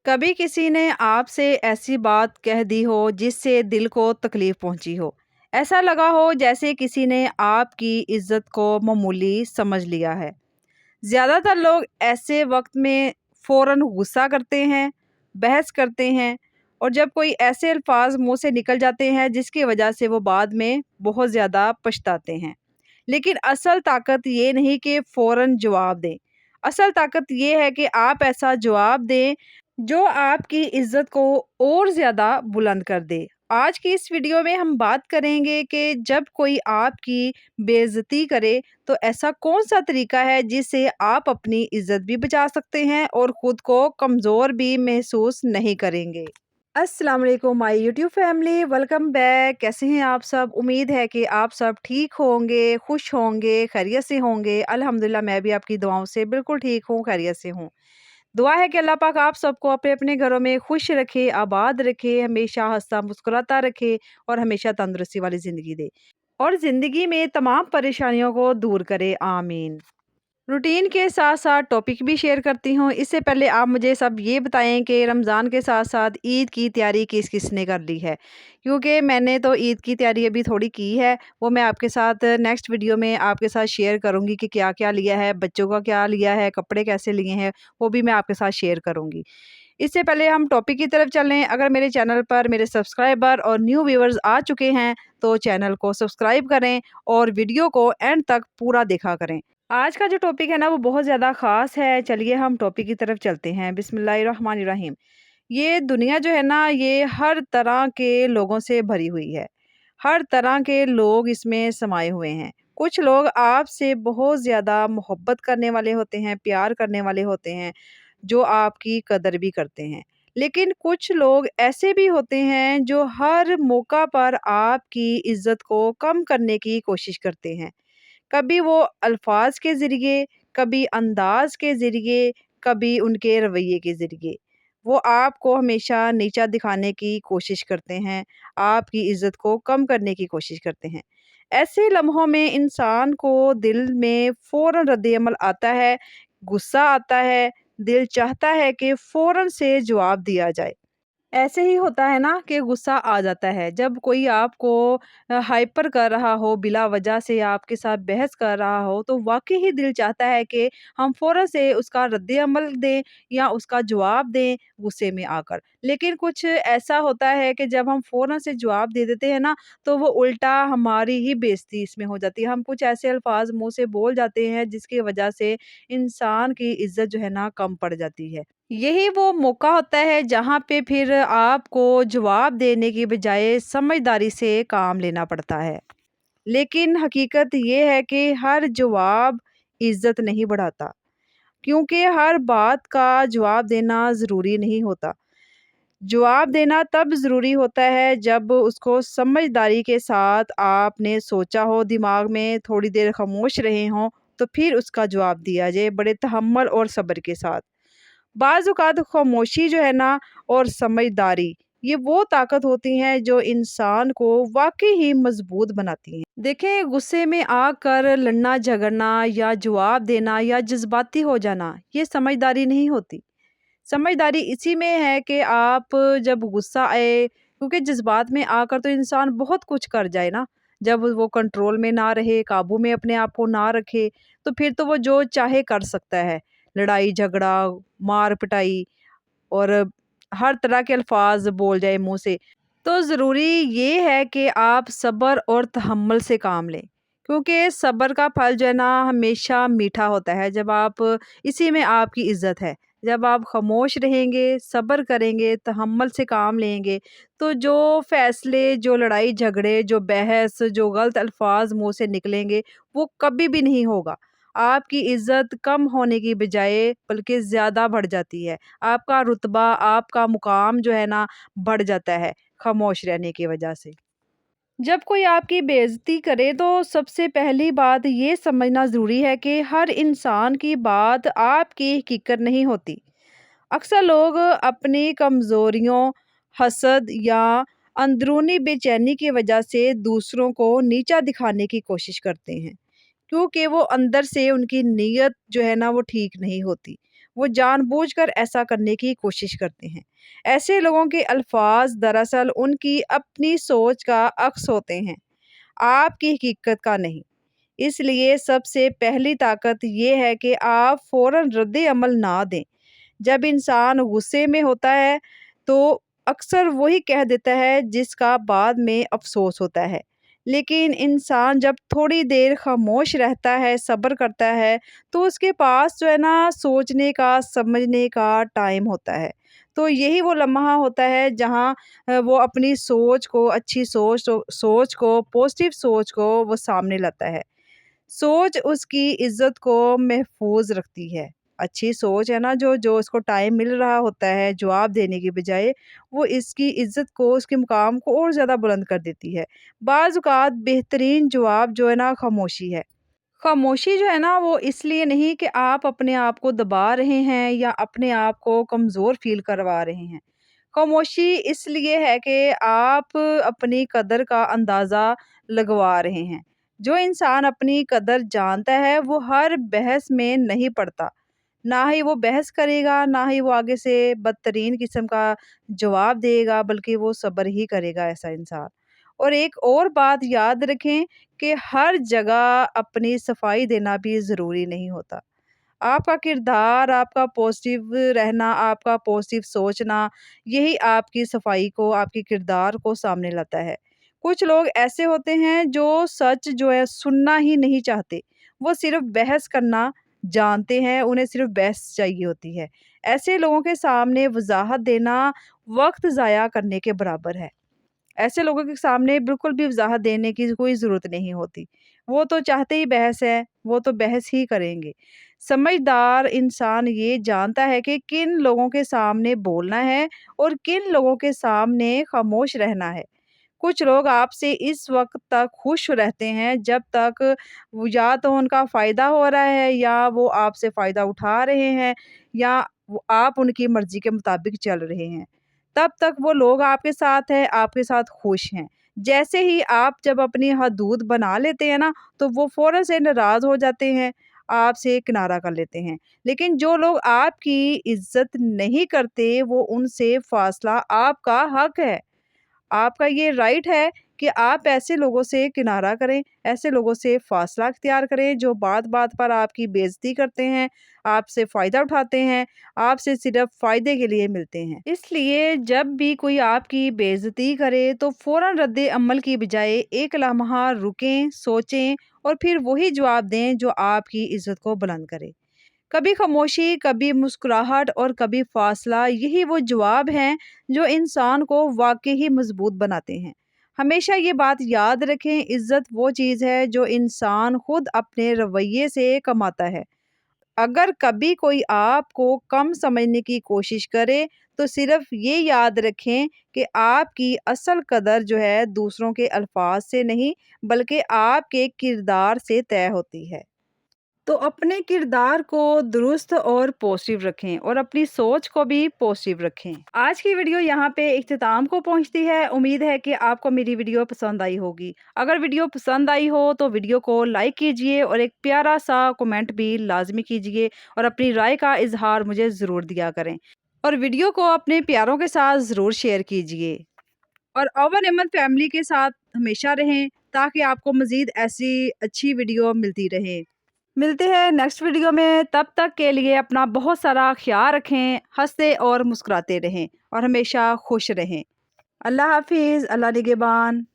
कभी किसी ने आपसे ऐसी बात कह दी हो जिससे दिल को तकलीफ पहुंची हो। ऐसा लगा हो जैसे किसी ने आपकी इज्जत को मामूली समझ लिया है। ज़्यादातर लोग ऐसे वक्त में फ़ौरन गुस्सा करते हैं, बहस करते हैं और जब कोई ऐसे अल्फाज मुंह से निकल जाते हैं जिसकी वजह से वो बाद में बहुत ज़्यादा पछताते हैं। लेकिन असल ताकत ये नहीं कि फ़ौरन जवाब दें। असल ताकत ये है कि आप ऐसा जवाब दें जो आपकी इज़्ज़त को और ज़्यादा बुलंद कर दे। आज की इस वीडियो में हम बात करेंगे कि जब कोई आपकी बेइज़्ज़ती करे तो ऐसा कौन-सा तरीका है जिससे आप अपनी इज़्ज़त भी बचा सकते हैं और ख़ुद को कमज़ोर भी महसूस नहीं करेंगे। अस्सलाम वालेकुम my YouTube family, welcome back. कैसे हैं आप सब? उम्मीद है कि आप सब ठीक होंगे, खुश होंगे, खैरियत से होंगे। अल्हम्दुलिल्लाह मैं भी आपकी दुआओं से बिल्कुल ठीक हूँ, खैरियत से हूँ। दुआ है कि अल्लाह पाक आप सबको अपने-अपने घरों में खुश रखे, आबाद रखे, हमेशा हँसता मुस्कुराता रखे और हमेशा तंदुरुस्ती वाली ज़िंदगी दे और ज़िंदगी में तमाम परेशानियों को दूर करे, आमीन। रूटीन के साथ-साथ टॉपिक भी शेयर करती हूँ। इससे पहले आप मुझे सब ये बताएँ कि रमज़ान के साथ-साथ ईद की तैयारी किस-किस ने कर ली है? क्योंकि मैंने तो ईद की तैयारी अभी थोड़ी की है, वो मैं आपके साथ नेक्स्ट वीडियो में आपके साथ शेयर करूँगी कि क्या-क्या लिया है, बच्चों का क्या लिया है, कपड़े कैसे लिए हैं, वो भी मैं आपके साथ शेयर करूँगी। इससे पहले हम टॉपिक की तरफ चलें। अगर मेरे चैनल पर मेरे सब्सक्राइबर और न्यू व्यूअर्स आ चुके हैं, तो चैनल को सब्सक्राइब करें और वीडियो को एंड तक पूरा देखा करें। आज का जो टॉपिक है ना वो बहुत ज़्यादा ख़ास है। चलिए हम टॉपिक की तरफ चलते हैं। बिस्मिल्लाहिर्रहमानिर्रहीम। ये दुनिया जो है ना ये हर तरह के लोगों से भरी हुई है। हर तरह के लोग इसमें समाये हुए हैं। कुछ लोग आपसे बहुत ज़्यादा मोहब्बत करने वाले होते हैं, प्यार करने वाले होते हैं, जो आपकी कदर भी करते हैं। लेकिन कुछ लोग ऐसे भी होते हैं जो हर मौका पर आपकी इज़्ज़त को कम करने की कोशिश करते हैं। कभी वो अल्फाज के ज़रिए, कभी अंदाज़ के ज़रिए, कभी उनके रवैये के ज़रिए। वो आपको हमेशा नीचा दिखाने की कोशिश करते हैं, आपकी इज़्ज़त को कम करने की कोशिश करते हैं। ऐसे लम्हों में इंसान को दिल में फ़ौरन रद्द-ए-अमल आता है, गुस्सा आता है, दिल चाहता है कि फ़ौरन से जवाब दिया जाए। ऐसे ही होता है ना कि गुस्सा आ जाता है जब कोई आपको हाइपर कर रहा हो, बिला वजह से आपके साथ बहस कर रहा हो, तो वाक़ई ही दिल चाहता है कि हम फ़ौरन से उसका रद्द-ए-अमल दें या उसका जवाब दें गुस्से में आकर। लेकिन कुछ ऐसा होता है कि जब हम फ़ौरन से जवाब दे देते हैं ना, तो वो उल्टा हमारी ही बेइज़्ज़ती इसमें हो जाती है। हम कुछ ऐसे अल्फ़ाज़ मुँह से बोल जाते हैं जिसकी वजह से इंसान की इज़्ज़त जो है ना कम पड़ जाती है। यही वो मौका होता है जहाँ पे फिर आपको जवाब देने की बजाय समझदारी से काम लेना पड़ता है। लेकिन हकीकत ये है कि हर जवाब इज़्ज़त नहीं बढ़ाता, क्योंकि हर बात का जवाब देना ज़रूरी नहीं होता। जवाब देना तब ज़रूरी होता है जब उसको समझदारी के साथ आपने सोचा हो, दिमाग में थोड़ी देर खामोश रहे हों, तो फिर उसका जवाब दिया जाए बड़े तहम्मुल और सब्र के साथ। बाज़ औक़ात ख़ामोशी जो है ना और समझदारी, ये वो ताकत होती हैं जो इंसान को वाक़ई ही मज़बूत बनाती हैं। देखें, गुस्से में आकर लड़ना झगड़ना या जवाब देना या जज़्बाती हो जाना, ये समझदारी नहीं होती। समझदारी इसी में है कि आप जब गुस्सा आए, क्योंकि जज़्बात में आकर तो इंसान बहुत कुछ कर जाए ना, जब वो कंट्रोल में ना रहे, काबू में अपने आप को ना रखे, तो फिर तो वो जो चाहे कर सकता है। लड़ाई झगड़ा, मार-पिटाई और हर तरह के अल्फाज बोल जाए मुँह से। तो ज़रूरी ये है कि आप सब्र और तहम्मुल से काम लें, क्योंकि सब्र का फल जो है ना हमेशा मीठा होता है। जब आप इसी में आपकी इज़्ज़त है। जब आप खामोश रहेंगे, सब्र करेंगे, तहम्मुल से काम लेंगे, तो जो फ़ैसले, जो लड़ाई झगड़े, जो बहस, जो गलत अल्फाज मुँह से निकलेंगे, वो कभी भी नहीं होगा। आपकी इज़्ज़त कम होने की बजाय बल्कि ज़्यादा बढ़ जाती है। आपका रुतबा, आपका मुकाम जो है ना बढ़ जाता है, खामोश रहने की वजह से। जब कोई आपकी बेइज़्ज़ती करे तो सबसे पहली बात ये समझना ज़रूरी है कि हर इंसान की बात आपकी हकीकत नहीं होती। अक्सर लोग अपनी कमज़ोरियों, हसद या अंदरूनी बेचैनी की वजह से दूसरों को नीचा दिखाने की कोशिश करते हैं, क्योंकि वो अंदर से उनकी नीयत जो है ना वो ठीक नहीं होती। وہ जानबूझकर ऐसा करने की कोशिश करते हैं। ऐसे लोगों के अल्फाज दरअसल उनकी अपनी सोच का अक्स होते हैं, आपकी हकीकत का नहीं। इसलिए सबसे पहली ताकत ये है कि आप फ़ौरन रद्द अमल ना दें। जब इंसान गुस्से में होता है तो अक्सर वही कह देता है जिसका बाद में अफ़सोस होता है। लेकिन इंसान जब थोड़ी देर खामोश रहता है, सब्र करता है, तो उसके पास जो है ना सोचने का, समझने का टाइम होता है। तो यही वो लम्हा होता है जहाँ वो अपनी सोच को, अच्छी सोच को, पॉज़िटिव सोच को वो सामने लाता है। सोच उसकी इज़्ज़त को महफूज़ रखती है। अच्छी सोच है ना जो जो उसको टाइम मिल रहा होता है जवाब देने की बजाय, वो इसकी इज़्ज़त को, उसके मुकाम को और ज़्यादा बुलंद कर देती है। बाज़ औक़ात बेहतरीन जवाब जो है ना खामोशी है। खामोशी जो है ना वो इसलिए नहीं कि आप अपने आप को दबा रहे हैं या अपने आप को कमज़ोर फ़ील करवा रहे हैं। खामोशी इसलिए है कि आप अपनी कदर का अंदाज़ा लगवा रहे हैं। जो इंसान अपनी कदर जानता है वो हर बहस में नहीं पड़ता। ना ही वो बहस करेगा, ना ही वो आगे से बदतरीन किस्म का जवाब देगा, बल्कि वो सब्र ही करेगा ऐसा इंसान। और एक और बात याद रखें कि हर जगह अपनी सफाई देना भी ज़रूरी नहीं होता। आपका किरदार, आपका पॉज़िटिव रहना, आपका पॉज़िटिव सोचना, यही आपकी सफाई को, आपके किरदार को सामने लाता है। कुछ लोग ऐसे होते हैं जो सच जो है सुनना ही नहीं चाहते। वो सिर्फ़ बहस करना जानते हैं, उन्हें सिर्फ़ बहस चाहिए होती है। ऐसे लोगों के सामने वज़ाहत देना वक़्त ज़ाया करने के बराबर है। ऐसे लोगों के सामने बिल्कुल भी वज़ाहत देने की कोई ज़रूरत नहीं होती। वो तो चाहते ही बहस है, वो तो बहस ही करेंगे। समझदार इंसान ये जानता है कि किन लोगों के सामने बोलना है और किन लोगों के सामने खामोश रहना है। कुछ लोग आपसे इस वक़्त तक खुश रहते हैं जब तक वो या तो उनका फ़ायदा हो रहा है या वो आपसे फ़ायदा उठा रहे हैं या वो आप उनकी मर्ज़ी के मुताबिक चल रहे हैं। तब तक वो लोग आपके साथ हैं, आपके साथ खुश हैं। जैसे ही आप जब अपनी हदूद बना लेते हैं ना, तो वो फ़ौरन से नाराज़ हो जाते हैं, आपसे किनारा कर लेते हैं। लेकिन जो लोग आपकी इज़्ज़त नहीं करते, वो उनसे फ़ासला आपका हक़ है। आपका ये राइट है कि आप ऐसे लोगों से किनारा करें, ऐसे लोगों से फ़ासला इख्तियार करें जो बात-बात पर आपकी बेइज़्ज़ती करते हैं, आपसे फ़ायदा उठाते हैं, आपसे सिर्फ़ फ़ायदे के लिए मिलते हैं। इसलिए जब भी कोई आपकी बेइज़्ज़ती करे तो फ़ौरन रद्द-ए-अमल की बजाय एक लम्हा रुकें, सोचें और फिर वही जवाब दें जो आपकी इज़्ज़त को बुलंद करे। कभी खामोशी, कभी मुस्कुराहट और कभी फासला, यही वो जवाब हैं जो इंसान को वाकई ही मजबूत बनाते हैं। हमेशा ये बात याद रखें, इज्जत वो चीज़ है जो इंसान खुद अपने रवैये से कमाता है। अगर कभी कोई आपको कम समझने की कोशिश करे तो सिर्फ ये याद रखें कि आपकी असल कदर जो है दूसरों के अल्फाज से नहीं बल्कि आपके किरदार से तय होती है। तो अपने किरदार को दुरुस्त और पॉजिटिव रखें और अपनी सोच को भी पॉजिटिव रखें। आज की वीडियो यहाँ पे इख्तिताम को पहुँचती है। उम्मीद है कि आपको मेरी वीडियो पसंद आई होगी। अगर वीडियो पसंद आई हो तो वीडियो को लाइक कीजिए और एक प्यारा सा कमेंट भी लाजमी कीजिए और अपनी राय का इजहार मुझे ज़रूर दिया करें। और वीडियो को अपने प्यारों के साथ ज़रूर शेयर कीजिए। और अवन अहमद फैमिली के साथ हमेशा रहें ताकि आपको मज़ीद ऐसी अच्छी वीडियो मिलती रहे। मिलते हैं नेक्स्ट वीडियो में, तब तक के लिए अपना बहुत सारा ख्याल रखें, हंसते और मुस्कुराते रहें और हमेशा खुश रहें। अल्लाह हाफिज़, अल्लाह निगहबान।